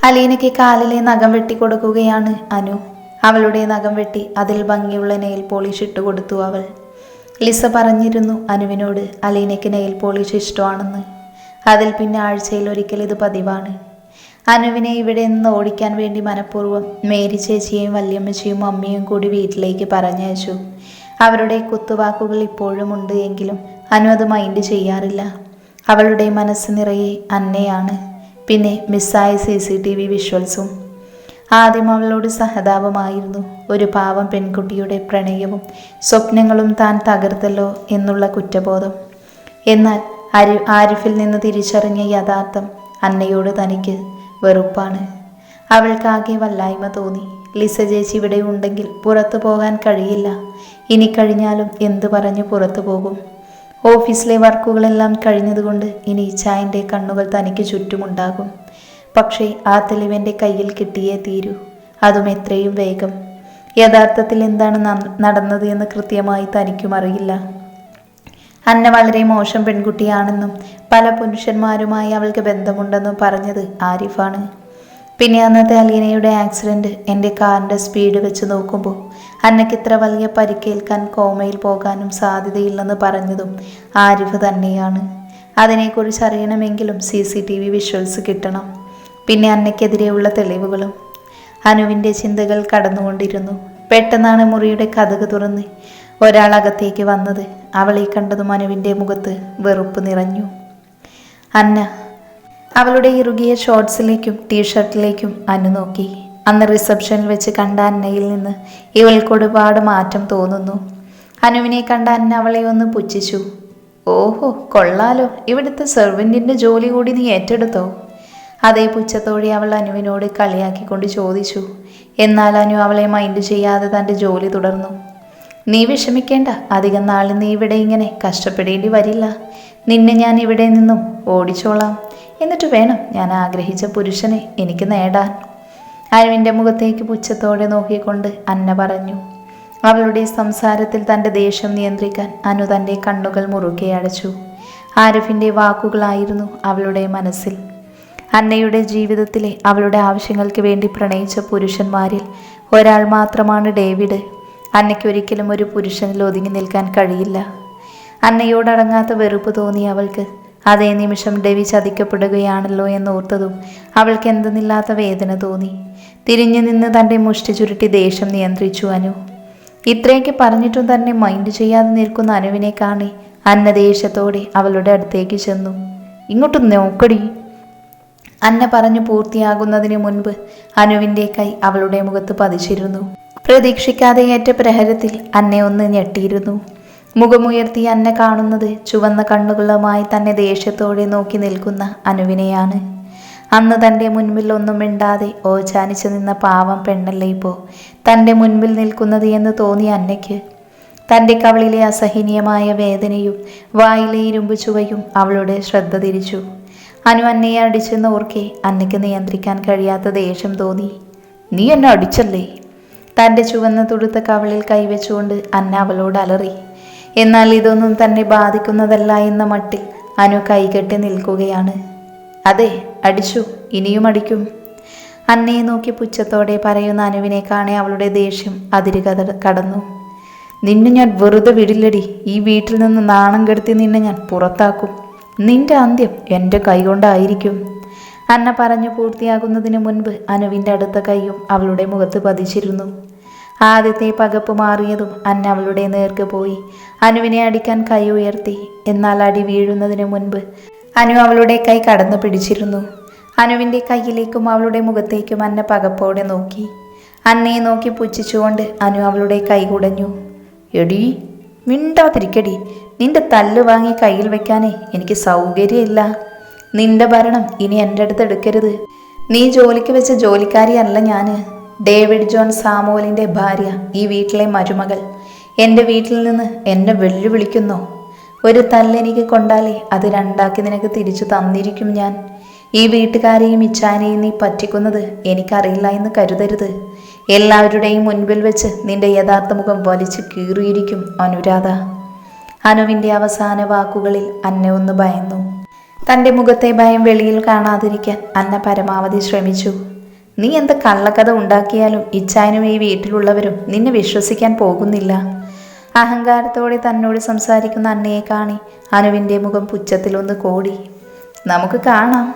അലീനയ്ക്ക് കാലിലെ നഖം വെട്ടിക്കൊടുക്കുകയാണ് അനു. അവളുടെ നഖം വെട്ടി അതിൽ ഭംഗിയുള്ള നെയിൽ പോളിഷ് ഇട്ട് കൊടുത്തു അവൾ. ലിസ പറഞ്ഞിരുന്നു അനുവിനോട് അലീനയ്ക്ക് നെയിൽ പോളിഷ് ഇഷ്ടമാണെന്ന്. അതിൽ പിന്നെ ആഴ്ചയിൽ ഒരിക്കൽ ഇത് പതിവാണ്. അനുവിനെ ഇവിടെ നിന്ന് ഓടിക്കാൻ വേണ്ടി മനഃപൂർവ്വം മേരി ചേച്ചിയെയും വല്യമ്മച്ചിയും അമ്മയും കൂടി വീട്ടിലേക്ക് പറഞ്ഞയച്ചു. അവരുടെ കുത്തുവാക്കുകൾ ഇപ്പോഴും ഉണ്ട് എങ്കിലും അനു അത് മൈൻഡ് ചെയ്യാറില്ല. അവളുടെ മനസ്സ് നിറയെ അന്നയാണ്, പിന്നെ മിസ്സായ CCTV വിഷ്വൽസും. ആദ്യം അവളോട് സഹതാപമായിരുന്നു. ഒരു പാവം പെൺകുട്ടിയുടെ പ്രണയവും സ്വപ്നങ്ങളും താൻ തകർത്തല്ലോ എന്നുള്ള കുറ്റബോധം. എന്നാൽ ആരിഫിൽ നിന്ന് തിരിച്ചറിഞ്ഞ യഥാർത്ഥം അന്നയോട് തനിക്ക് വെറുപ്പാണ്. അവൾക്കാകെ വല്ലായ്മ തോന്നി. ലിസ ചേച്ചി ഇവിടെ ഉണ്ടെങ്കിൽ പുറത്തു പോകാൻ കഴിയില്ല. ഇനി കഴിഞ്ഞാലും എന്തു പറഞ്ഞു പുറത്തു പോകും? ഓഫീസിലെ വർക്കുകളെല്ലാം കഴിഞ്ഞതുകൊണ്ട് ഇനി ഇച്ചായൻ്റെ കണ്ണുകൾ തനിക്ക് ചുറ്റുമുണ്ടാകും. പക്ഷേ ആ തെളിവെൻ്റെ കയ്യിൽ കിട്ടിയേ തീരൂ, അതും എത്രയും വേഗം. യഥാർത്ഥത്തിൽ എന്താണ് നടന്നത് എന്ന് കൃത്യമായി തനിക്കും അറിയില്ല. അന്ന വളരെ മോശം പെൺകുട്ടിയാണെന്നും പല പുരുഷന്മാരുമായി അവൾക്ക് ബന്ധമുണ്ടെന്നും പറഞ്ഞത് ആരിഫാണ്. പിന്നെ അന്നത്തെ അലീനയുടെ ആക്സിഡൻറ്റ്, എൻ്റെ കാറിൻ്റെ സ്പീഡ് വെച്ച് നോക്കുമ്പോൾ അന്നയ്ക്ക് ഇത്ര വലിയ പരിക്കേൽക്കാൻ കോമയിൽ പോകാനും സാധ്യതയില്ലെന്ന് പറഞ്ഞതും ആരിഫ് തന്നെയാണ്. അതിനെക്കുറിച്ച് അറിയണമെങ്കിലും CCTV വിഷ്വൽസ് കിട്ടണം. പിന്നെ അന്നയ്ക്കെതിരെയുള്ള തെളിവുകളും. അനുവിൻ്റെ ചിന്തകൾ കടന്നുകൊണ്ടിരുന്നു. പെട്ടെന്നാണ് മുറിയുടെ കതക് തുറന്ന് ഒരാൾ അകത്തേക്ക് വന്നത്. അവളെ കണ്ടതും അനുവിൻ്റെ മുഖത്ത് വെറുപ്പ് നിറഞ്ഞു. അന്ന. അവളുടെ ഇറുകിയ ഷോർട്സിലേക്കും ടീഷർട്ടിലേക്കും അനു നോക്കി. അന്ന് റിസപ്ഷനിൽ വെച്ച് കണ്ട അന്നയിൽ നിന്ന് ഇവൾക്ക് ഒരുപാട് മാറ്റം തോന്നുന്നു. അനുവിനെ കണ്ട അന്ന അവളെ ഒന്ന് പുച്ഛിച്ചു. ഓഹോ, കൊള്ളാലോ, ഇവിടുത്തെ സെർവൻറ്റിൻ്റെ ജോലി കൂടി നീ ഏറ്റെടുത്തോ? അതേ പുച്ഛത്തോടെ അവൾ അനുവിനോട് കളിയാക്കിക്കൊണ്ട് ചോദിച്ചു. എന്നാൽ അനു അവളെ മൈൻഡ് ചെയ്യാതെ തൻ്റെ ജോലി തുടർന്നു. നീ വിഷമിക്കേണ്ട, അധികം നാൾ നീ ഇവിടെ ഇങ്ങനെ കഷ്ടപ്പെടേണ്ടി വരില്ല. നിന്നെ ഞാൻ ഇവിടെ നിന്നും ഓടിച്ചോളാം. എന്നിട്ട് വേണം ഞാൻ ആഗ്രഹിച്ച പുരുഷനെ എനിക്ക് നേടാൻ. അനുവിൻ്റെ മുഖത്തേക്ക് പുച്ഛത്തോടെ നോക്കിക്കൊണ്ട് അന്ന പറഞ്ഞു. അവളുടെ സംസാരത്തിൽ തൻ്റെ ദേഷ്യം നിയന്ത്രിക്കാൻ അനു തൻ്റെ കണ്ണുകൾ മുറുകെ അടച്ചു. ആരിഫിൻ്റെ വാക്കുകളായിരുന്നു അവളുടെ മനസ്സിൽ. അന്നയുടെ ജീവിതത്തിലെ അവളുടെ ആവശ്യങ്ങൾക്ക് വേണ്ടി പ്രണയിച്ച പുരുഷന്മാരിൽ ഒരാൾ മാത്രമാണ് ഡേവിഡ്. അന്നയ്ക്ക് ഒരിക്കലും ഒരു പുരുഷനിൽ ഒതുങ്ങി നിൽക്കാൻ കഴിയില്ല. അന്നയോടടങ്ങാത്ത വെറുപ്പ് തോന്നി അവൾക്ക്. അതേ നിമിഷം ഡെവി ചതിക്കപ്പെടുകയാണല്ലോ എന്നോർത്തതും അവൾക്ക് എന്തെന്നില്ലാത്ത വേദന തോന്നി. തിരിഞ്ഞു നിന്ന് തൻ്റെ മുഷ്ടി ചുരുട്ടി ദേഷ്യം നിയന്ത്രിച്ചു അനു. ഇത്രയൊക്കെ പറഞ്ഞിട്ടും തന്നെ മൈൻഡ് ചെയ്യാതെ നിൽക്കുന്ന അനുവിനെ കാണി അന്ന ദേഷ്യത്തോടെ അവളുടെ അടുത്തേക്ക് ചെന്നു. ഇങ്ങോട്ട് നോക്കടി. അന്ന പറഞ്ഞു പൂർത്തിയാകുന്നതിന് മുൻപ് അനുവിൻ്റെ കൈ അവളുടെ മുഖത്ത് പതിച്ചിരുന്നു. പ്രതീക്ഷിക്കാതെ ഏറ്റ പ്രഹരത്തിൽ അന്നെ ഒന്ന് ഞെട്ടിയിരുന്നു. മുഖമുയർത്തി അന്ന കാണുന്നത് ചുവന്ന കണ്ണുകളുമായി തന്നെ ദേഷ്യത്തോടെ നോക്കി നിൽക്കുന്ന അനുവിനെയാണ്. അന്ന് തൻ്റെ മുൻപിൽ ഒന്നും മിണ്ടാതെ ഓച്ചാനിച്ചു നിന്ന പാവം പെണ്ണല്ലേ ഇപ്പോൾ തൻ്റെ മുൻപിൽ നിൽക്കുന്നത് എന്ന് തോന്നിയ അന്നയ്ക്ക്. തൻ്റെ കവളിലെ അസഹനീയമായ വേദനയും വായിലെ ഇരുമ്പ് ചുവയും അവളുടെ ശ്രദ്ധ തിരിച്ചു. അനു അന്നയെ അടിച്ചെന്ന് ഓർക്കെ അന്നയ്ക്ക് നിയന്ത്രിക്കാൻ കഴിയാത്ത ദേഷ്യം തോന്നി. നീ എന്നെ അടിച്ചല്ലേ? തൻ്റെ ചുവന്ന തുടുത്ത കവളിൽ കൈവച്ചുകൊണ്ട് അന്ന അവളോട് അലറി. എന്നാൽ ഇതൊന്നും തന്നെ ബാധിക്കുന്നതല്ല എന്ന മട്ടിൽ അനു കൈകെട്ടി നിൽക്കുകയാണ്. അതെ, അടിച്ചു, ഇനിയും അടിക്കും. അന്നയെ നോക്കി പുച്ഛത്തോടെ പറയുന്ന അനുവിനെ കാണെ അവളുടെ ദേഷ്യം അതിര് കടന്നു. നിന്നെ ഞാൻ വെറുതെ വിടില്ലടി. ഈ വീട്ടിൽ നിന്ന് നാണം കെടുത്തി നിന്നെ ഞാൻ പുറത്താക്കും. നിന്റെ അന്ത്യം എൻ്റെ കൈകൊണ്ടായിരിക്കും. അന്ന പറഞ്ഞു പൂർത്തിയാകുന്നതിന് മുൻപ് അനുവിൻ്റെ അടുത്ത കൈയും അവളുടെ മുഖത്ത് പതിച്ചിരുന്നു. ആദ്യത്തെ പകപ്പ് മാറിയതും അന്ന അവളുടെ നേർക്ക് പോയി അനുവിനെ അടിക്കാൻ കൈ ഉയർത്തി. എന്നാൽ അടി വീഴുന്നതിന് മുൻപ് അനു അവളുടെ കൈ കടന്നു പിടിച്ചിരുന്നു. അനുവിൻ്റെ കൈയിലേക്കും അവളുടെ മുഖത്തേക്കും അന്ന പകപ്പോടെ നോക്കി. അന്നയെ നോക്കി പുച്ഛിച്ചുകൊണ്ട് അനു അവളുടെ കൈ കുടഞ്ഞു. എടി, മിണ്ടാതിരിക്കടി. നിന്റെ തല്ല് വാങ്ങി കയ്യിൽ വെക്കാനേ എനിക്ക് സൗകര്യമില്ല. നിന്റെ ഭരണം ഇനി എൻ്റെ അടുത്ത് എടുക്കരുത്. നീ ജോലിക്ക് വെച്ച ജോലിക്കാരിയല്ല ഞാൻ. ഡേവിഡ് ജോൺ സാമുവലിൻ്റെ ഭാര്യ, ഈ വീട്ടിലെ മരുമകൾ. എൻ്റെ വീട്ടിൽ നിന്ന് എന്നെ വെല്ലുവിളിക്കുന്നോ? ഒരു തല്ലെനിക്ക് കൊണ്ടാലേ അത് രണ്ടാക്കി നിനക്ക് തിരിച്ചു തന്നിരിക്കും ഞാൻ. ഈ വീട്ടുകാരെയും ഇച്ചാനെയും നീ പറ്റിക്കുന്നത് എനിക്കറിയില്ല എന്ന് കരുതരുത്. എല്ലാവരുടെയും മുൻപിൽ വെച്ച് നിന്റെ യഥാർത്ഥ മുഖം വലിച്ചു കീറിയിരിക്കും അനുരാധ. അനുവിൻ്റെ അവസാന വാക്കുകളിൽ അന്ന ഒന്ന് ഭയന്നു. തൻ്റെ മുഖത്തെ ഭയം വെളിയിൽ കാണാതിരിക്കാൻ അന്ന പരമാവധി ശ്രമിച്ചു. നീ എന്ത് കള്ളക്കഥ ഉണ്ടാക്കിയാലും ഇച്ചായനും ഈ വീട്ടിലുള്ളവരും നിന്നെ വിശ്വസിക്കാൻ പോകുന്നില്ല. അഹങ്കാരത്തോടെ തന്നോട് സംസാരിക്കുന്ന അന്നയെ കാണി അനുവിൻ്റെ മുഖം പുച്ഛത്തിലൊന്ന് കോടി. നമുക്ക് കാണാം.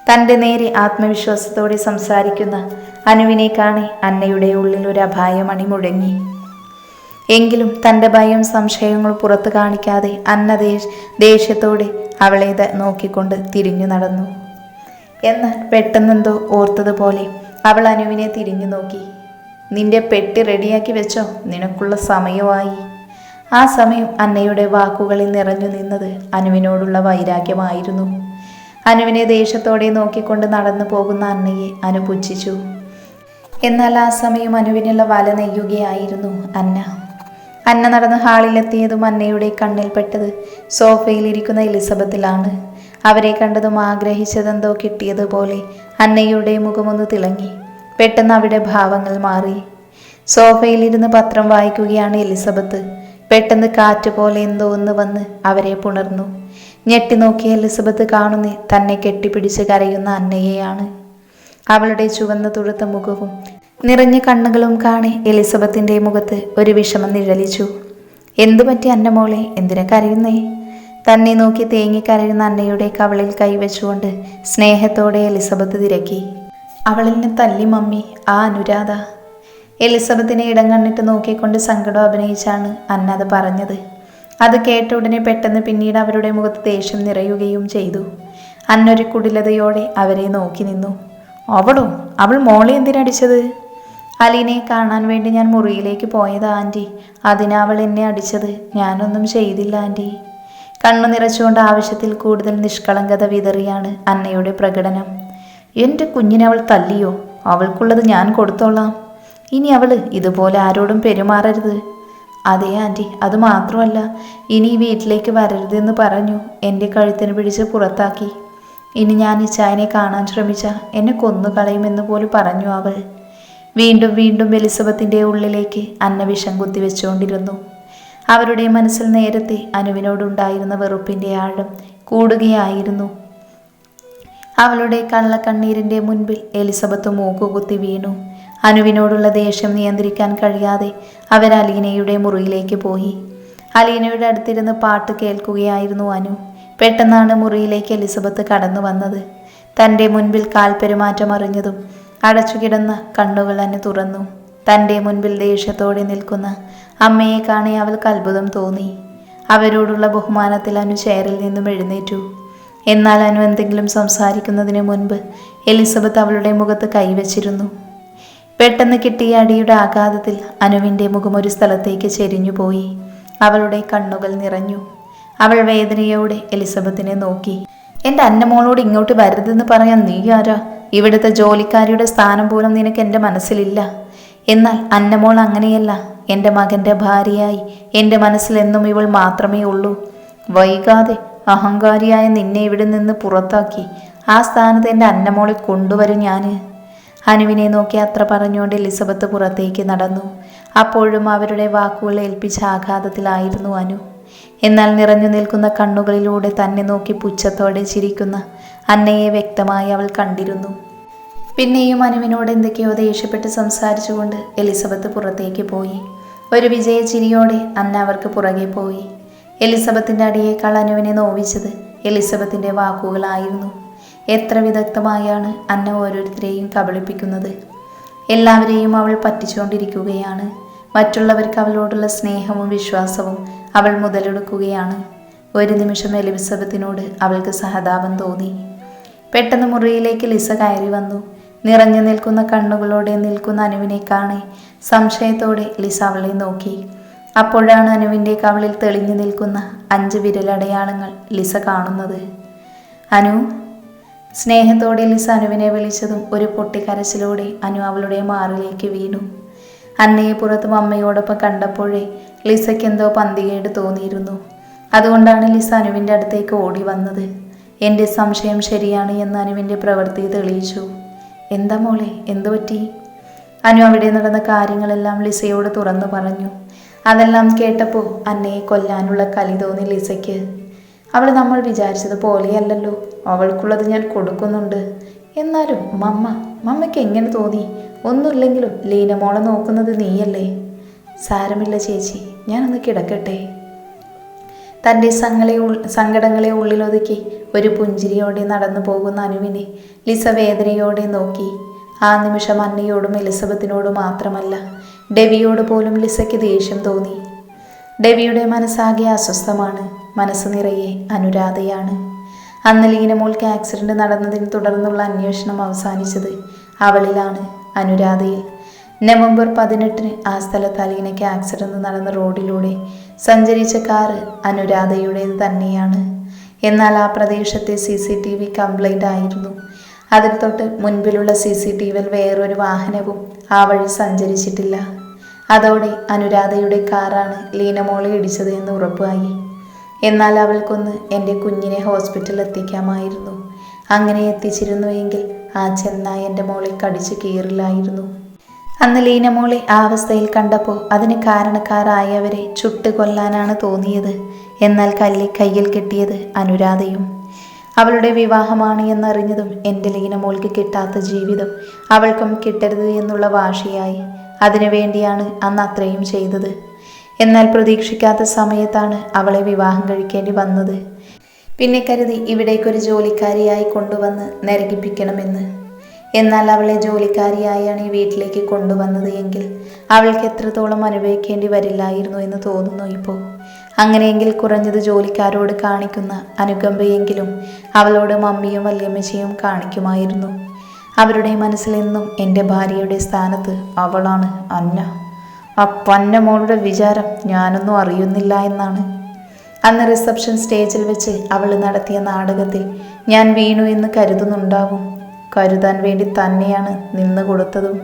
തൻ്റെ നേരെ ആത്മവിശ്വാസത്തോടെ സംസാരിക്കുന്ന അനുവിനെ കാണി അന്നയുടെ ഉള്ളിൽ ഒരു അപായമണി മുഴങ്ങി. എങ്കിലും തൻ്റെ ഭയം സംശയങ്ങൾ പുറത്തു കാണിക്കാതെ അന്ന ദേഷ്യത്തോടെ അവളെ നോക്കിക്കൊണ്ട് തിരിഞ്ഞു നടന്നു. എന്നാൽ പെട്ടെന്നെന്തോ ഓർത്തതുപോലെ അവൾ അനുവിനെ തിരിഞ്ഞു നോക്കി. നിന്റെ പെട്ടി റെഡിയാക്കി വെച്ചോ, നിനക്കുള്ള സമയമായി. ആ സമയം അന്നയുടെ വാക്കുകളിൽ നിറഞ്ഞു നിന്നത് അനുവിനോടുള്ള വൈരാഗ്യമായിരുന്നു. അനുവിനെ ദേഷ്യത്തോടെ നോക്കിക്കൊണ്ട് നടന്നു പോകുന്ന അന്നയെ അനു പുച്ഛിച്ചു. എന്നാൽ ആ സമയം അനുവിനുള്ള വല നെയ്യുകയായിരുന്നു അന്ന. അന്ന നടന്ന് ഹാളിലെത്തിയതും അന്നയുടെ കണ്ണിൽപ്പെട്ടത് സോഫയിലിരിക്കുന്ന എലിസബത്തിലാണ്. അവരെ കണ്ടതും ആഗ്രഹിച്ചതെന്തോ കിട്ടിയതുപോലെ അന്നയുടെ മുഖമൊന്ന് തിളങ്ങി. പെട്ടെന്ന് അവിടെ ഭാവങ്ങൾ മാറി. സോഫയിലിരുന്ന് പത്രം വായിക്കുകയാണ് എലിസബത്ത്. പെട്ടെന്ന് കാറ്റ് പോലെ എന്തോ ഒന്ന് വന്ന് അവരെ പുണർന്നു. ഞെട്ടി നോക്കിയ എലിസബത്ത് കാണുന്ന തന്നെ കെട്ടിപ്പിടിച്ച് കരയുന്ന അന്നയെയാണ്. അവളുടെ ചുവന്ന തുടുത്ത മുഖവും നിറഞ്ഞ കണ്ണുകളും കാണി എലിസബത്തിൻ്റെ മുഖത്ത് ഒരു വിഷമം നിഴലിച്ചു. എന്തു പറ്റി അന്ന മോളെ, എന്തിനാ കരയുന്നേ? തന്നെ നോക്കി തേങ്ങിക്കരയുന്ന അന്നയുടെ കവളിൽ കൈവച്ചുകൊണ്ട് സ്നേഹത്തോടെ എലിസബത്ത് തിരക്കി. അവളിനെ തല്ലി മമ്മി, ആ അനുരാധ. എലിസബത്തിനെ ഇടം കണ്ണിട്ട് നോക്കിക്കൊണ്ട് സങ്കടം അഭിനയിച്ചാണ് അന്ന അത് പറഞ്ഞത്. അത് കേട്ട ഉടനെ പെട്ടെന്ന് പിന്നീട് അവരുടെ മുഖത്ത് ദേഷ്യം നിറയുകയും ചെയ്തു. അന്നൊരു കുടിലതയോടെ അവരെ നോക്കി നിന്നു. അവൾ മോളെ എന്തിനടിച്ചത്? അലീനയെ കാണാൻ വേണ്ടി ഞാൻ മുറിയിലേക്ക് പോയതാ ആൻറ്റി, അതിനാ അവൾ എന്നെ അടിച്ചത്. ഞാനൊന്നും ചെയ്തില്ല ആൻറ്റി. കണ്ണു നിറച്ചുകൊണ്ട് ആവശ്യത്തിൽ കൂടുതൽ നിഷ്കളങ്കത വിതറിയാണ് അന്നയുടെ പ്രകടനം. എൻ്റെ കുഞ്ഞിനെ അവൾ തല്ലിയോ? അവൾക്കുള്ളത് ഞാൻ കൊടുത്തോളാം. ഇനി അവൾ ഇതുപോലെ ആരോടും പെരുമാറരുത്. അതെ ആൻറ്റി, അത് മാത്രമല്ല, ഇനി ഈ വീട്ടിലേക്ക് വരരുതെന്ന് പറഞ്ഞു എൻ്റെ കഴുത്തിന് പിടിച്ച് പുറത്താക്കി. ഇനി ഞാൻ ഇച്ചായനെ കാണാൻ ശ്രമിച്ചാൽ എന്നെ കൊന്നുകളയുമെന്ന് പോലും പറഞ്ഞു അവൾ. വീണ്ടും വീണ്ടും എലിസബത്തിൻ്റെ ഉള്ളിലേക്ക് അന്ന വിഷം കുത്തിവെച്ചുകൊണ്ടിരുന്നു. അവരുടെ മനസ്സിൽ നേരത്തെ അനുവിനോടുണ്ടായിരുന്ന വെറുപ്പിൻ്റെ ആഴം കൂടുകയായിരുന്നു. അവളുടെ കള്ളക്കണ്ണീരിൻ്റെ മുൻപിൽ എലിസബത്ത് മൂക്കുകുത്തി വീണു. അനുവിനോടുള്ള ദേഷ്യം നിയന്ത്രിക്കാൻ കഴിയാതെ അവർ അലീനയുടെ മുറിയിലേക്ക് പോയി. അലീനയുടെ അടുത്തിരുന്ന് പാട്ട് കേൾക്കുകയായിരുന്നു അനു. പെട്ടെന്നാണ് മുറിയിലേക്ക് എലിസബത്ത് കടന്നു വന്നത്. തൻ്റെ മുൻപിൽ കാൽപെരുമാറ്റം അറിഞ്ഞതും അടച്ചുകിടന്ന കണ്ണുകൾ അനു തുറന്നു. തൻ്റെ മുൻപിൽ ദേഷ്യത്തോടെ നിൽക്കുന്ന അമ്മയെ കാണി അവൾക്ക് അത്ഭുതം തോന്നി. അവരോടുള്ള ബഹുമാനത്തിൽ അനു ചെയറിൽ നിന്നും എഴുന്നേറ്റു. എന്നാൽ അനു എന്തെങ്കിലും സംസാരിക്കുന്നതിന് മുൻപ് എലിസബത്ത് അവളുടെ മുഖത്ത് കൈവച്ചിരുന്നു. പെട്ടെന്ന് കിട്ടിയ അടിയുടെ ആഘാതത്തിൽ അനുവിൻ്റെ മുഖം ഒരു സ്ഥലത്തേക്ക് ചെരിഞ്ഞുപോയി. അവളുടെ കണ്ണുകൾ നിറഞ്ഞു. അവൾ വേദനയോടെ എലിസബത്തിനെ നോക്കി. എൻ്റെ അന്നമോളോട് ഇങ്ങോട്ട് വരരുതെന്ന് പറയാൻ നീ ആരാ? ഇവിടുത്തെ ജോലിക്കാരിയുടെ സ്ഥാനം പോലും നിനക്ക് എൻ്റെ മനസ്സിലില്ല. എന്നാൽ അന്നമോൾ അങ്ങനെയല്ല. എൻ്റെ മകൻ്റെ ഭാര്യയായി എൻ്റെ മനസ്സിലെന്നും ഇവൾ മാത്രമേ ഉള്ളൂ. വൈകാതെ അഹങ്കാരിയായ നിന്നെ ഇവിടെ നിന്ന് പുറത്താക്കി ആ സ്ഥാനത്ത് എൻ്റെ അന്നമോളെ കൊണ്ടുവരും ഞാൻ. അനുവിനെ നോക്കി അത്ര പറഞ്ഞുകൊണ്ട് എലിസബത്ത് പുറത്തേക്ക് നടന്നു. അപ്പോഴും അവരുടെ വാക്കുകൾ ഏൽപ്പിച്ച ആഘാതത്തിലായിരുന്നു അനു. എന്നാൽ നിറഞ്ഞു നിൽക്കുന്ന കണ്ണുകളിലൂടെ തന്നെ നോക്കി പുച്ഛത്തോടെ ചിരിക്കുന്ന അന്നയെ വ്യക്തമായി അവൾ കണ്ടിരുന്നു. പിന്നെയും അനുവിനോട് എന്തൊക്കെയോ ദേഷ്യപ്പെട്ട് സംസാരിച്ചുകൊണ്ട് എലിസബത്ത് പുറത്തേക്ക് പോയി. ഒരു വിജയ ചിരിയോടെ അന്ന അവർക്ക് പുറകെ പോയി. എലിസബത്തിൻ്റെ അടിയേക്കാൾ അനുവിനെ നോവിച്ചത് എലിസബത്തിൻ്റെ വാക്കുകളായിരുന്നു. എത്ര വിദഗ്ധമായാണ് അന്ന ഓരോരുത്തരെയും കബളിപ്പിക്കുന്നത്. എല്ലാവരെയും അവൾ പറ്റിച്ചുകൊണ്ടിരിക്കുകയാണ്. മറ്റുള്ളവർക്ക് അവളോടുള്ള സ്നേഹവും വിശ്വാസവും അവൾ മുതലെടുക്കുകയാണ്. ഒരു നിമിഷം എലിസബത്തിനോട് അവൾക്ക് സഹതാപം തോന്നി. പെട്ടെന്ന് മുറിയിലേക്ക് ലിസ കയറി വന്നു. നിറഞ്ഞു നിൽക്കുന്ന കണ്ണുകളോടെ നിൽക്കുന്ന അനുവിനെ കാണെ സംശയത്തോടെ ലിസ അവളെ നോക്കി. അപ്പോഴാണ് അനുവിൻ്റെ കവളിൽ തെളിഞ്ഞു നിൽക്കുന്ന 5 വിരലടയാളങ്ങൾ ലിസ കാണുന്നത്. അനു. സ്നേഹത്തോടെ ലിസ അനുവിനെ വിളിച്ചതും ഒരു പൊട്ടിക്കരച്ചിലോടെ അനു അവളുടെ മാറിലേക്ക് വീണു. അന്നയെ പുറത്തും അമ്മയോടൊപ്പം കണ്ടപ്പോഴേ ലിസയ്ക്ക് എന്തോ പന്തികേട് തോന്നിയിരുന്നു. അതുകൊണ്ടാണ് ലിസ അനുവിൻ്റെ അടുത്തേക്ക് ഓടി വന്നത്. എൻ്റെ സംശയം ശരിയാണ് എന്ന് അനുവിൻ്റെ പ്രവൃത്തി തെളിയിച്ചു. എന്താ മോളെ, എന്തു പറ്റി? അനു അവിടെ നടന്ന കാര്യങ്ങളെല്ലാം ലിസയോട് തുറന്നു പറഞ്ഞു. അതെല്ലാം കേട്ടപ്പോൾ അന്നയെ കൊല്ലാനുള്ള കലി തോന്നി ലിസയ്ക്ക്. അവൾ നമ്മൾ വിചാരിച്ചത് പോലെയല്ലല്ലോ. അവൾക്കുള്ളത് ഞാൻ കൊടുക്കുന്നുണ്ട്. എന്നാലും മമ്മ, മമ്മയ്ക്ക് എങ്ങനെ തോന്നി? ഒന്നുമില്ലെങ്കിലും ലീന മോളെ നോക്കുന്നത് നീയല്ലേ? സാരമില്ല ചേച്ചി, ഞാനൊന്ന് കിടക്കട്ടെ. തൻ്റെ സങ്കടങ്ങളെ ഉള്ളിലൊതുക്കി ഒരു പുഞ്ചിരിയോടെ നടന്നു പോകുന്ന അനുവിനെ ലിസ വേദനയോടെ നോക്കി. ആ നിമിഷം അന്നയോടും എലിസബത്തിനോടും മാത്രമല്ല, ഡെവിയോട് പോലും ലിസയ്ക്ക് ദേഷ്യം തോന്നി. ഡെവിയുടെ മനസ്സാകെ അസ്വസ്ഥമാണ്. മനസ്സ് നിറയെ അനുരാധയാണ്. അന്ന് ലീനമോൾക്ക് ആക്സിഡന്റ് നടന്നതിനെ തുടർന്നുള്ള അന്വേഷണം അവസാനിച്ചത് അവളിലാണ്, അനുരാധയിൽ. നവംബർ 18 ആ സ്ഥലത്ത് അലീനയ്ക്ക് ആക്സിഡന്റ് നടന്ന റോഡിലൂടെ സഞ്ചരിച്ച കാറ് അനുരാധയുടേത് തന്നെയാണ്. എന്നാൽ ആ പ്രദേശത്തെ CCTV കംപ്ലൈൻ്റ് ആയിരുന്നു. അതിന് തൊട്ട് മുൻപിലുള്ള CCTVയിൽ വേറൊരു വാഹനവും ആ വഴി സഞ്ചരിച്ചിട്ടില്ല. അതോടെ അനുരാധയുടെ കാറാണ് ലീനമോളെ ഇടിച്ചത് എന്ന് ഉറപ്പായി. എന്നാൽ അവൾക്കൊന്ന് എൻ്റെ കുഞ്ഞിനെ ഹോസ്പിറ്റലിൽ എത്തിക്കാമായിരുന്നു. അങ്ങനെ എത്തിച്ചിരുന്നുവെങ്കിൽ ആ ചെന്നായി എൻ്റെ മോളെ കടിച്ചു കീറില്ലായിരുന്നു. അന്ന് ലീനമോളെ ആ അവസ്ഥയിൽ കണ്ടപ്പോൾ അതിന് കാരണക്കാരായവരെ ചുട്ടുകൊല്ലാനാണ് തോന്നിയത്. എന്നാൽ കയ്യിൽ കിട്ടിയത് അനുരാധയും. അവളുടെ വിവാഹമാണ് എന്നറിഞ്ഞതും എൻ്റെ ലീനമോൾക്ക് കിട്ടാത്ത ജീവിതം അവൾക്കും കിട്ടരുത് എന്നുള്ള വാശിയായി. അതിനുവേണ്ടിയാണ് അന്ന് അത്രയും ചെയ്തത്. എന്നാൽ പ്രതീക്ഷിക്കാത്ത സമയത്താണ് അവളെ വിവാഹം കഴിക്കേണ്ടി വന്നത്. പിന്നെ കരുതി ഇവിടേക്കൊരു ജോലിക്കാരിയായി കൊണ്ടുവന്ന് നരകിപ്പിക്കണമെന്ന്. എന്നാൽ അവളെ ജോലിക്കാരിയായാണ് ഈ വീട്ടിലേക്ക് കൊണ്ടുവന്നത് എങ്കിൽ അവൾക്ക് എത്രത്തോളം അനുഭവിക്കേണ്ടി വരില്ലായിരുന്നു എന്ന് തോന്നുന്നു ഇപ്പോൾ. അങ്ങനെയെങ്കിൽ കുറഞ്ഞത് ജോലിക്കാരോട് കാണിക്കുന്ന അനുകമ്പയെങ്കിലും അവളോട് മമ്മിയും വല്യമ്മച്ചിയും കാണിക്കുമായിരുന്നു. അവരുടെ മനസ്സിലെന്നും എൻ്റെ ഭാര്യയുടെ സ്ഥാനത്ത് അവളാണ് അന്ന. ആ പന്ന മോളുടെ വിചാരം ഞാനൊന്നും അറിയുന്നില്ല എന്നാണ്. അന്ന് റിസപ്ഷൻ സ്റ്റേജിൽ വെച്ച് അവൾ നടത്തിയ നാടകത്തിൽ ഞാൻ വീണു എന്ന് കരുതുന്നുണ്ടാവും. കരുതാൻ വേണ്ടി തന്നെയാണ് നിന്ന് കൊടുത്തതും.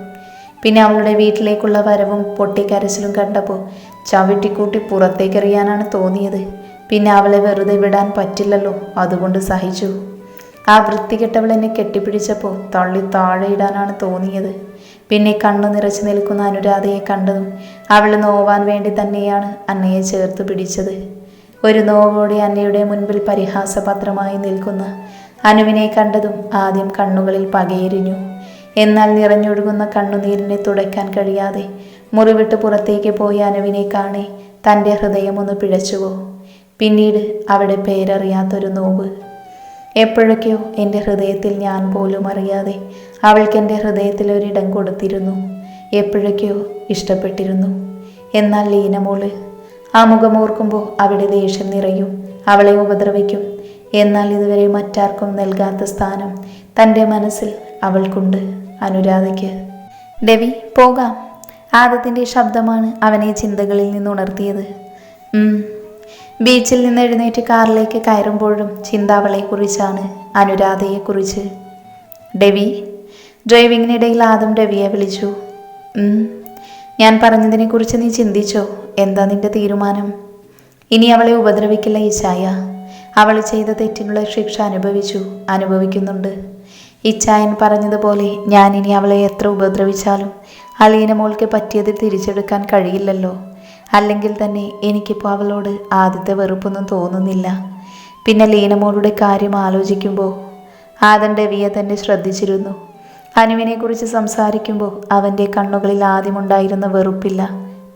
പിന്നെ അവളുടെ വീട്ടിലേക്കുള്ള വരവും പൊട്ടിക്കരച്ചിലും കണ്ടപ്പോൾ ചവിട്ടിക്കൂട്ടി പുറത്തേക്കെറിയാനാണ് തോന്നിയത്. പിന്നെ അവളെ വെറുതെ വിടാൻ പറ്റില്ലല്ലോ, അതുകൊണ്ട് സഹിച്ചു. ആ വൃത്തികെട്ടവൾ എന്നെ കെട്ടിപ്പിടിച്ചപ്പോൾ തള്ളി താഴെ ഇടാനാണ് തോന്നിയത്. പിന്നെ കണ്ണു നിറച്ചു നിൽക്കുന്ന അനുരാധയെ കണ്ടതും അവൾ നോവാൻ വേണ്ടി തന്നെയാണ് അന്നയെ ചേർത്ത് പിടിച്ചത്. ഒരു നോവോടെ അന്നയുടെ മുൻപിൽ പരിഹാസപത്രമായി നിൽക്കുന്ന അനുവിനെ കണ്ടതും ആദ്യം കണ്ണുകളിൽ പകയെരിഞ്ഞു. എന്നാൽ നിറഞ്ഞൊഴുകുന്ന കണ്ണുനീരിനെ തുടയ്ക്കാൻ കഴിയാതെ മുറിവിട്ട് പുറത്തേക്ക് പോയ അനുവിനെ കാണെ തൻ്റെ ഹൃദയമൊന്ന് പിഴച്ചുവോ. പിന്നീട് അവിടെ പേരറിയാത്തൊരു നോവ്. എപ്പോഴൊക്കെയോ എൻ്റെ ഹൃദയത്തിൽ ഞാൻ പോലും അറിയാതെ അവൾക്ക് എൻ്റെ ഹൃദയത്തിൽ ഒരിടം കൊടുത്തിരുന്നു. എപ്പോഴൊക്കെയോ ഇഷ്ടപ്പെട്ടിരുന്നു. എന്നാൽ ലീനമോള്, ആ മുഖമോർക്കുമ്പോൾ അവിടെ ദേഷ്യം നിറയും, അവളെ ഉപദ്രവിക്കും. എന്നാൽ ഇതുവരെ മറ്റാർക്കും നൽകാത്ത സ്ഥാനം തൻ്റെ മനസ്സിൽ അവൾക്കുണ്ട്, അനുരാധയ്ക്ക്. ഡെവി, പോകാം. ആദത്തിൻ്റെ ശബ്ദമാണ് അവനെ ചിന്തകളിൽ നിന്നുണർത്തിയത്. ബീച്ചിൽ നിന്ന് എഴുന്നേറ്റ് കാറിലേക്ക് കയറുമ്പോഴും ചിന്ത അവളെക്കുറിച്ചാണ്, അനുരാധയെക്കുറിച്ച്. ഡെവി. ഡ്രൈവിങ്ങിനിടയിൽ ആദം ഡെവിയെ വിളിച്ചു. ഞാൻ പറഞ്ഞതിനെക്കുറിച്ച് നീ ചിന്തിച്ചോ? എന്താ നിന്റെ തീരുമാനം? ഇനി അവളെ ഉപദ്രവിക്കില്ല ഇച്ചായ. അവൾ ചെയ്ത തെറ്റിനുള്ള ശിക്ഷ അനുഭവിക്കുന്നുണ്ട്. ഇച്ചായൻ പറഞ്ഞതുപോലെ ഞാനിനി അവളെ എത്ര ഉപദ്രവിച്ചാലും അലീന മോൾക്ക് പറ്റിയത് തിരിച്ചെടുക്കാൻ കഴിയില്ലല്ലോ. അല്ലെങ്കിൽ തന്നെ എനിക്കിപ്പോൾ അവളോട് ആദ്യത്തെ വെറുപ്പൊന്നും തോന്നുന്നില്ല. പിന്നെ ലീനമോളുടെ കാര്യം ആലോചിക്കുമ്പോൾ ആദം ഡെവിയെ തന്നെ ശ്രദ്ധിച്ചിരുന്നു. അനുവിനെക്കുറിച്ച് സംസാരിക്കുമ്പോൾ അവൻ്റെ കണ്ണുകളിൽ ആദ്യമുണ്ടായിരുന്ന വെറുപ്പില്ല,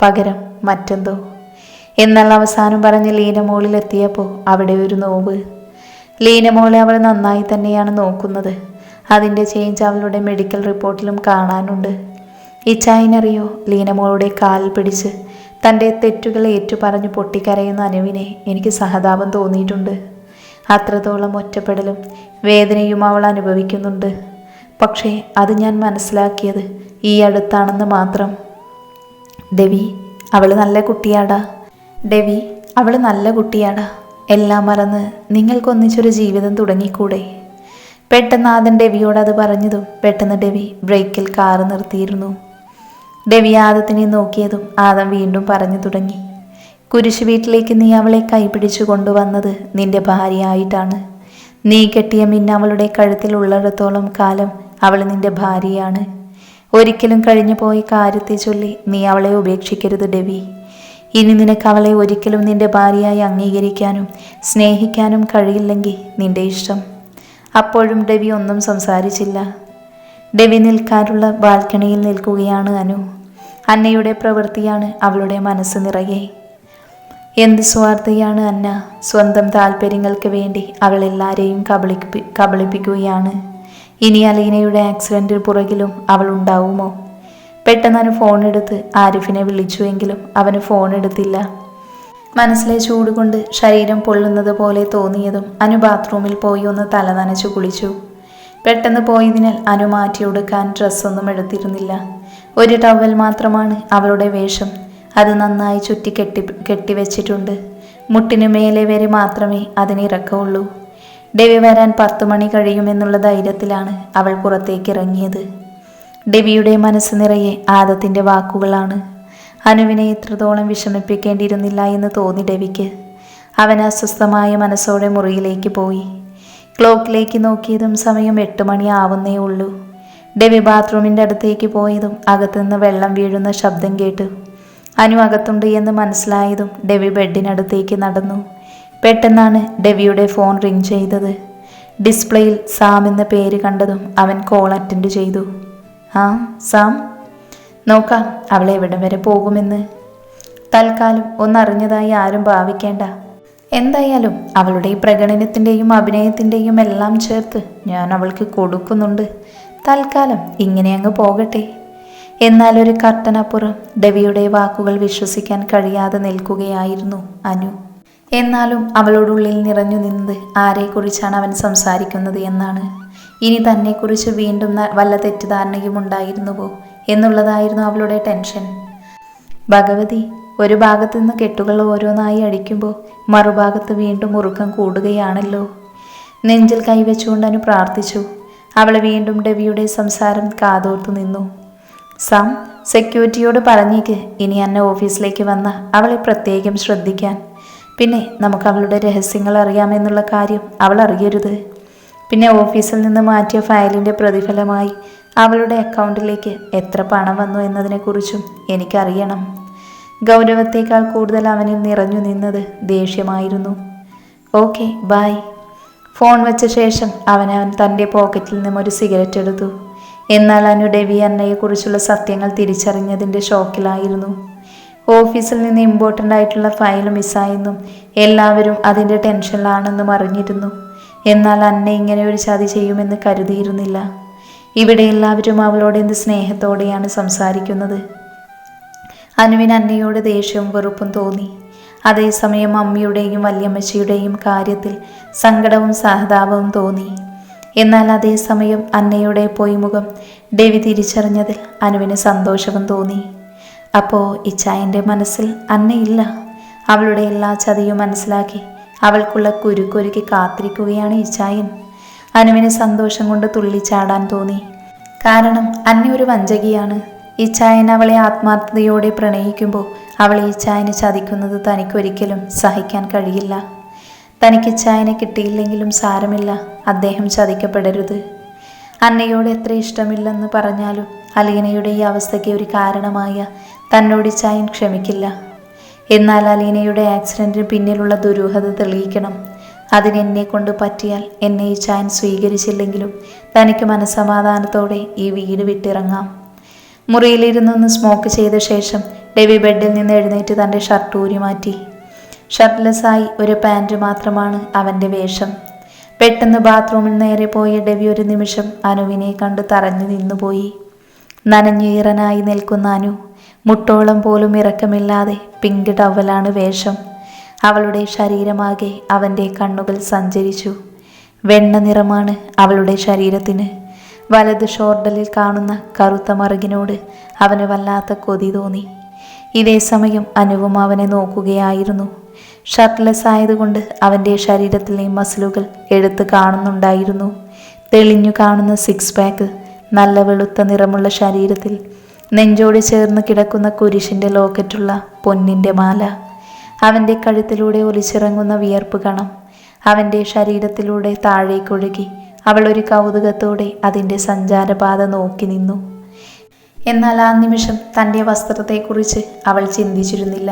പകരം മറ്റെന്തോ. എന്നാൽ അവസാനം പറഞ്ഞ് ലീനമോളിലെത്തിയപ്പോൾ അവിടെ ഒരു നോവ്. ലീനമോളെ അവൾ നന്നായി തന്നെയാണ് നോക്കുന്നത്. അതിൻ്റെ ചേഞ്ച് അവളുടെ മെഡിക്കൽ റിപ്പോർട്ടിലും കാണാനുണ്ട്. ഇച്ചായനറിയോ, ലീനമോളുടെ കാലിൽ പിടിച്ച് തൻ്റെ തെറ്റുകൾ ഏറ്റുപറഞ്ഞ് പൊട്ടിക്കരയുന്ന അനുവിനെ എനിക്ക് സഹതാപം തോന്നിയിട്ടുണ്ട്. അത്രത്തോളം ഒറ്റപ്പെടലും വേദനയും അവൾ അനുഭവിക്കുന്നുണ്ട്. പക്ഷേ അത് ഞാൻ മനസ്സിലാക്കിയത് ഈ അടുത്താണെന്ന് മാത്രം. ഡെവി, അവൾ നല്ല കുട്ടിയാടാ. ഡെവി, അവൾ നല്ല കുട്ടിയാടാ. എല്ലാം മറന്ന് നിങ്ങൾക്കൊന്നിച്ചൊരു ജീവിതം തുടങ്ങിക്കൂടെ? പെട്ടെന്ന് ആദം ഡെവിയോട് അത് പറഞ്ഞതും പെട്ടെന്ന് ഡെവി ബ്രേക്കിൽ കാറ് നിർത്തിയിരുന്നു. ഡെവി ആദത്തിനെ നോക്കിയതും ആദം വീണ്ടും പറഞ്ഞു തുടങ്ങി. കുരിശ് വീട്ടിലേക്ക് നീ അവളെ കൈപിടിച്ചു കൊണ്ടുവന്നത് നിന്റെ ഭാര്യയായിട്ടാണ്. നീ കെട്ടിയ മിന്ന അവളുടെ കഴുത്തിൽ ഉള്ളിടത്തോളം കാലം അവൾ നിന്റെ ഭാര്യയാണ്. ഒരിക്കലും കഴിഞ്ഞു പോയ കാര്യത്തെ ചൊല്ലി നീ അവളെ ഉപേക്ഷിക്കരുത് ഡെവി. ഇനി നിനക്ക് അവളെ ഒരിക്കലും നിന്റെ ഭാര്യയായി അംഗീകരിക്കാനും സ്നേഹിക്കാനും കഴിയില്ലെങ്കിൽ നിന്റെ ഇഷ്ടം. അപ്പോഴും ഡെവി ഒന്നും സംസാരിച്ചില്ല. ഡെവി നിൽക്കാനുള്ള ബാൽക്കണിയിൽ നിൽക്കുകയാണ് അനു. അന്നയുടെ പ്രവൃത്തിയാണ് അവളുടെ മനസ്സ് നിറയെ. എന്ത് സ്വാർത്ഥയാണ് അന്ന. സ്വന്തം താല്പര്യങ്ങൾക്ക് വേണ്ടി അവൾ എല്ലാവരെയും കബളിപ്പിക്കുകയാണ്. ഇനി അലീനയുടെ ആക്സിഡന്റിന് പുറകിലും അവൾ ഉണ്ടാവുമോ? പെട്ടെന്ന് അനു ഫോൺ എടുത്ത് ആരിഫിനെ വിളിച്ചുവെങ്കിലും അവന് ഫോൺ എടുത്തില്ല. മനസ്സിലെ ചൂട് കൊണ്ട് ശരീരം പൊള്ളുന്നത് പോലെ തോന്നിയതും അനു ബാത്റൂമിൽ പോയി ഒന്ന് തല നനച്ചു കുളിച്ചു. പെട്ടെന്ന് പോയതിനാൽ അനു മാറ്റിയൊടുക്കാൻ ഡ്രസ്സൊന്നും എടുത്തിരുന്നില്ല. ഒരു ടവൽ മാത്രമാണ് അവളുടെ വേഷം. അത് നന്നായി ചുറ്റി കെട്ടിവെച്ചിട്ടുണ്ട്. മുട്ടിനു മേലെ വരെ മാത്രമേ അതിനിറക്കമുള്ളൂ. ഡെവി വരാൻ 10 മണി കഴിയുമെന്നുള്ള ധൈര്യത്തിലാണ് അവൾ പുറത്തേക്ക് ഇറങ്ങിയത്. ഡെവിയുടെ മനസ്സ് നിറയെ ആദത്തിൻ്റെ വാക്കുകളാണ്. അനുവിനെ ഇത്രത്തോളം വിഷമിപ്പിക്കേണ്ടിയിരുന്നില്ല എന്ന് തോന്നി ഡെവിക്ക്. അവൻ അസ്വസ്ഥമായ മനസ്സോടെ മുറിയിലേക്ക് പോയി. ക്ലോക്കിലേക്ക് നോക്കിയതും സമയം 8 മണി ആവുന്നേ ഉള്ളൂ. ഡെവി ബാത്റൂമിൻ്റെ അടുത്തേക്ക് പോയതും അകത്തുനിന്ന് വെള്ളം വീഴുന്ന ശബ്ദം കേട്ടു. അനു അകത്തുണ്ട് എന്ന് മനസ്സിലായതും ഡെവി ബെഡിനടുത്തേക്ക് നടന്നു. പെട്ടെന്നാണ് ഡെവിയുടെ ഫോൺ റിങ് ചെയ്തത്. ഡിസ്പ്ലേയിൽ സാം എന്ന പേര് കണ്ടതും അവൻ കോൾ അറ്റൻഡ് ചെയ്തു. ആ സാം, നോക്കാം അവൾ എവിടെ വരെ പോകുമെന്ന്. തൽക്കാലം ഒന്നറിഞ്ഞതായി ആരും ഭാവിക്കേണ്ട. എന്തായാലും അവളുടെ ഈ പ്രകടനത്തിൻ്റെയും അഭിനയത്തിൻ്റെയും എല്ലാം ചേർത്ത് ഞാൻ അവൾക്ക് കൊടുക്കുന്നുണ്ട്. തൽക്കാലം ഇങ്ങനെ അങ്ങ് പോകട്ടെ. എന്നാൽ ഒരു കർട്ടനപ്പുറം ഡെവിയുടെ വാക്കുകൾ വിശ്വസിക്കാൻ കഴിയാതെ നിൽക്കുകയായിരുന്നു അനു. എന്നാലും അവളുടെ നിറഞ്ഞു നിന്നത് ആരെക്കുറിച്ചാണ് അവൻ സംസാരിക്കുന്നത് എന്നാണ്. ഇനി തന്നെക്കുറിച്ച് വീണ്ടും വല്ല തെറ്റിദ്ധാരണയും ഉണ്ടായിരുന്നുവോ എന്നുള്ളതായിരുന്നു അവളുടെ ടെൻഷൻ. ഭഗവതി, ഒരു ഭാഗത്തു നിന്ന് കെട്ടുകൾ ഓരോന്നായി അടിക്കുമ്പോൾ മറുഭാഗത്ത് വീണ്ടും മുറുക്കം കൂടുകയാണല്ലോ. നെഞ്ചിൽ കൈവച്ചുകൊണ്ട് അനു പ്രാർത്ഥിച്ചു. അവൾ വീണ്ടും ഡെവിയുടെ സംസാരം കാതോർത്തു നിന്നു. സാം, സെക്യൂരിറ്റിയോട് പറഞ്ഞേക്ക് ഇനി അന്ന ഓഫീസിലേക്ക് വന്ന അവളെ പ്രത്യേകം ശ്രദ്ധിക്കാൻ. പിന്നെ നമുക്ക് അവളുടെ രഹസ്യങ്ങൾ അറിയാമെന്നുള്ള കാര്യം അവൾ അറിയരുത്. പിന്നെ ഓഫീസിൽ നിന്ന് മാറ്റിയ ഫയലിൻ്റെ പ്രതിഫലമായി അവളുടെ അക്കൗണ്ടിലേക്ക് എത്ര പണം വന്നു എന്നതിനെക്കുറിച്ചും എനിക്കറിയണം. ഗൗരവത്തേക്കാൾ കൂടുതൽ അവനിൽ നിറഞ്ഞു നിന്നത് ദേഷ്യമായിരുന്നു. Okay, by. ഫോൺ വെച്ച ശേഷം അവൻ തൻ്റെ പോക്കറ്റിൽ നിന്നും ഒരു സിഗരറ്റ് എടുത്തു. എന്നാൽ അനു ഡെവി അന്നയെക്കുറിച്ചുള്ള സത്യങ്ങൾ തിരിച്ചറിഞ്ഞതിൻ്റെ ഷോക്കിലായിരുന്നു. ഓഫീസിൽ നിന്ന് ഇമ്പോർട്ടൻ്റ് ആയിട്ടുള്ള ഫയൽ മിസ്സായെന്നും എല്ലാവരും അതിൻ്റെ ടെൻഷനിലാണെന്നും അറിഞ്ഞിരുന്നു. എന്നാൽ അന്ന ഇങ്ങനെ ഒരു ചതി ചെയ്യുമെന്ന് കരുതിയിരുന്നില്ല. ഇവിടെ എല്ലാവരും അവളോട് എന്ത് സ്നേഹത്തോടെയാണ് സംസാരിക്കുന്നത്. അനുവിന് അന്നയോട് ദേഷ്യവും വെറുപ്പും തോന്നി. അതേസമയം അമ്മയുടെയും വല്യമ്മച്ചിയുടെയും കാര്യത്തിൽ സങ്കടവും സഹതാപവും തോന്നി. എന്നാൽ അതേസമയം അന്നയുടെ പൊയ്മുഖം ഡെവി തിരിച്ചറിഞ്ഞതിൽ അനുവിന് സന്തോഷവും തോന്നി. അപ്പോൾ ഇച്ചായൻ്റെ മനസ്സിൽ അന്നയില്ല. അവളുടെ എല്ലാ ചതിയും മനസ്സിലാക്കി അവൾക്കുള്ള കുരുക്കൊരുക്കി കാത്തിരിക്കുകയാണ് ഇച്ചായൻ. അനുവിന് സന്തോഷം കൊണ്ട് തുള്ളിച്ചാടാൻ തോന്നി. കാരണം അന്ന ഒരു വഞ്ചകിയാണ്. ഇച്ചായൻ അവളെ ആത്മാർത്ഥതയോടെ പ്രണയിക്കുമ്പോൾ അവളെ ഇച്ചായന് ചതിക്കുന്നത് തനിക്കൊരിക്കലും സഹിക്കാൻ കഴിയില്ല. തനിക്ക് ഇച്ചായനെ കിട്ടിയില്ലെങ്കിലും സാരമില്ല, അദ്ദേഹം ചതിക്കപ്പെടരുത്. അന്നയോട് എത്ര ഇഷ്ടമില്ലെന്ന് പറഞ്ഞാലും അലീനയുടെ ഈ അവസ്ഥയ്ക്ക് ഒരു കാരണമായ തന്നോട് ഇച്ചായൻ ക്ഷമിക്കില്ല. എന്നാൽ അലീനയുടെ ആക്സിഡൻറ്റിന് പിന്നിലുള്ള ദുരൂഹത തെളിയിക്കണം. അതിനെന്നെ കൊണ്ട് പറ്റിയാൽ എന്നെ ഇച്ചായൻ സ്വീകരിച്ചില്ലെങ്കിലും തനിക്ക് മനസ്സമാധാനത്തോടെ ഈ വീട് വിട്ടിറങ്ങാം. മുറിയിലിരുന്നൊന്ന് സ്മോക്ക് ചെയ്ത ശേഷം ഡെവി ബെഡിൽ നിന്ന് എഴുന്നേറ്റ് തൻ്റെ ഷർട്ട് ഊരി മാറ്റി. ഷർട്ട്ലെസ്സായി ഒരു പാൻറ് മാത്രമാണ് അവൻ്റെ വേഷം. പെട്ടെന്ന് ബാത്റൂമിൽ നേരെ പോയ ഡെവി ഒരു നിമിഷം അനുവിനെ കണ്ട് തറഞ്ഞു നിന്നുപോയി. നനഞ്ഞീറനായി നിൽക്കുന്ന അനു, മുട്ടോളം പോലും ഇറക്കമില്ലാതെ പിങ്ക് ടവലാണ് വേഷം. അവളുടെ ശരീരമാകെ അവൻ്റെ കണ്ണുകൾ സഞ്ചരിച്ചു. വെണ്ണ നിറമാണ് അവളുടെ ശരീരത്തിന്. വലത് ഷോർഡലിൽ കാണുന്ന കറുത്ത മറുകിനോട് അവന് വല്ലാത്ത കൊതി തോന്നി. ഇതേ സമയം അനുവും അവനെ നോക്കുകയായിരുന്നു. ഷർട്ട്ലെസ് ആയതുകൊണ്ട് അവൻ്റെ ശരീരത്തിലെ മസിലുകൾ എടുത്ത് കാണുന്നുണ്ടായിരുന്നു. തെളിഞ്ഞു കാണുന്ന 6 പാക്ക്, നല്ല വെളുത്ത നിറമുള്ള ശരീരത്തിൽ നെഞ്ചോട് ചേർന്ന് കിടക്കുന്ന കുരിശിൻ്റെ ലോക്കറ്റുള്ള പൊന്നിൻ്റെ മാല, അവൻ്റെ കഴുത്തിലൂടെ ഒലിച്ചിറങ്ങുന്ന വിയർപ്പ് കണം അവൻ്റെ ശരീരത്തിലൂടെ താഴേക്കൊഴുകി. അവൾ ഒരു കൗതുകത്തോടെ അതിൻ്റെ സഞ്ചാരപാത നോക്കി നിന്നു. എന്നാൽ ആ നിമിഷം തൻ്റെ വസ്ത്രത്തെക്കുറിച്ച് അവൾ ചിന്തിച്ചിരുന്നില്ല.